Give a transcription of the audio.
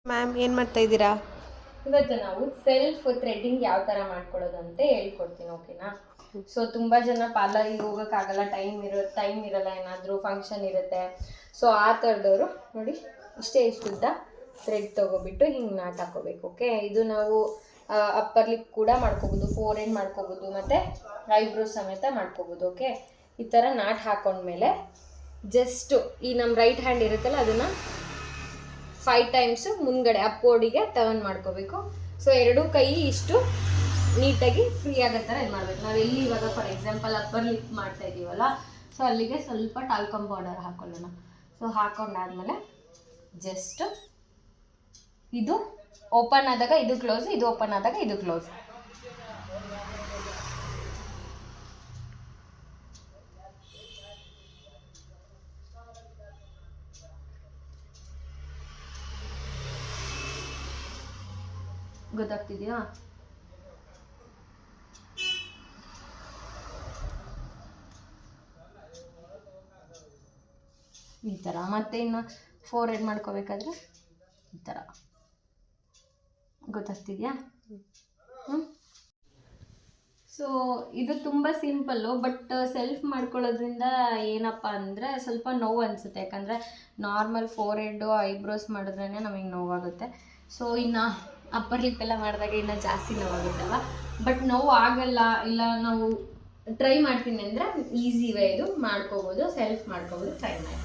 Ma'am ಏನು ಮಾಡ್ತಾ ಇದ್ದೀರಾ? ಇವತ್ತು ನಾವು ಸೆಲ್ಫ್ ಥ್ರೆಡ್ಡಿಂಗ್ ಯಾವ ಥರ ಮಾಡ್ಕೊಳ್ಳೋದು ಅಂತ ಹೇಳ್ಕೊಡ್ತೀನಿ, ಓಕೆನಾ? ಸೊ ತುಂಬ ಜನ ಪಾರ್ಲರಿಗೆ ಹೋಗೋಕ್ಕಾಗಲ್ಲ, ಟೈಮ್ ಇರಲ್ಲ, ಏನಾದರೂ ಫಂಕ್ಷನ್ ಇರುತ್ತೆ. ಸೊ ಆ ಥರದವರು ನೋಡಿ, ಇಷ್ಟುದ್ದ ಥ್ರೆಡ್ ತೊಗೊಬಿಟ್ಟು ಹಿಂಗೆ ನಾಟ್ ಹಾಕೋಬೇಕು. ಓಕೆ, ಇದು ನಾವು ಅಪ್ಪರ್ ಲಿಪ್ ಕೂಡ ಮಾಡ್ಕೋಬೋದು, ಫೋರ್ ಹೆಡ್ ಮಾಡ್ಕೋಬೋದು, ಮತ್ತು ಐಬ್ರೋ ಸಮೇತ ಮಾಡ್ಕೋಬೋದು. ಓಕೆ, ಈ ಥರ ನಾಟ್ ಹಾಕೊಂಡ್ಮೇಲೆ ಜಸ್ಟು ಈ ನಮ್ಮ ರೈಟ್ ಹ್ಯಾಂಡ್ ಇರುತ್ತಲ್ಲ ಅದನ್ನು 5 ಟೈಮ್ಸು ಮುಂದ್ಗಡೆ ಅಪ್ಪೋಡಿಗೆ ಟರ್ನ್ ಮಾಡ್ಕೋಬೇಕು. ಸೊ ಎರಡೂ ಕೈ ಇಷ್ಟು ನೀಟಾಗಿ ಫ್ರೀ ಆಗೋ ಥರ ಇದು ಮಾಡಬೇಕು. ನಾವು ಎಲ್ಲಿ ಇವಾಗ ಫಾರ್ ಎಕ್ಸಾಂಪಲ್ ಅಪ್ಪರ್ ಲಿಪ್ ಮಾಡ್ತಾ ಇದ್ದೀವಲ್ಲ, ಸೊ ಅಲ್ಲಿಗೆ ಸ್ವಲ್ಪ ಟಾಲ್ಕಮ್ ಪೌಡರ್ ಹಾಕೊಳ್ಳೋಣ. ಸೊ ಹಾಕೊಂಡಾದ್ಮೇಲೆ ಜಸ್ಟ್ ಇದು ಓಪನ್ ಆದಾಗ ಇದು ಕ್ಲೋಸ್, ಇದು ಓಪನ್ ಆದಾಗ ಇದು ಕ್ಲೋಸ್. ಗೊತ್ತಾಗ್ತಿದೆಯಾ? ಈ ಥರ. ಮತ್ತೆ ಇನ್ನು ಫೋರ್ ಹೆಡ್ ಮಾಡ್ಕೋಬೇಕಾದ್ರೆ ಈ ಥರ. ಗೊತ್ತಾಗ್ತಿದೆಯಾ? ಸೊ ಇದು ತುಂಬ ಸಿಂಪಲ್ಲು, ಬಟ್ ಸೆಲ್ಫ್ ಮಾಡ್ಕೊಳ್ಳೋದ್ರಿಂದ ಏನಪ್ಪ ಅಂದರೆ ಸ್ವಲ್ಪ ನೋವು ಅನಿಸುತ್ತೆ. ಯಾಕಂದರೆ ನಾರ್ಮಲ್ ಫೋರ್ ಹೆಡ್ಡು ಐಬ್ರೋಸ್ ಮಾಡಿದ್ರೇ ನಮಗೆ ನೋವಾಗುತ್ತೆ. ಸೊ ಇನ್ನು ಅಪ್ಪರ್ ಲಿಪ್ ಎಲ್ಲ ಮಾಡಿದಾಗ ಇನ್ನೂ ಜಾಸ್ತಿ ನೋವಾಗುತ್ತಲ್ಲ, ಬಟ್ ನೋವು ಆಗಲ್ಲ. ಇಲ್ಲ ನಾವು ಟ್ರೈ ಮಾಡ್ತೀನಿ ಅಂದರೆ ಈಸಿ ವೇ ಇದು ಮಾಡ್ಕೋಬೋದು, ಸೆಲ್ಫ್ ಮಾಡ್ಕೋಬೋದು, ಟ್ರೈ ಮಾಡಿ.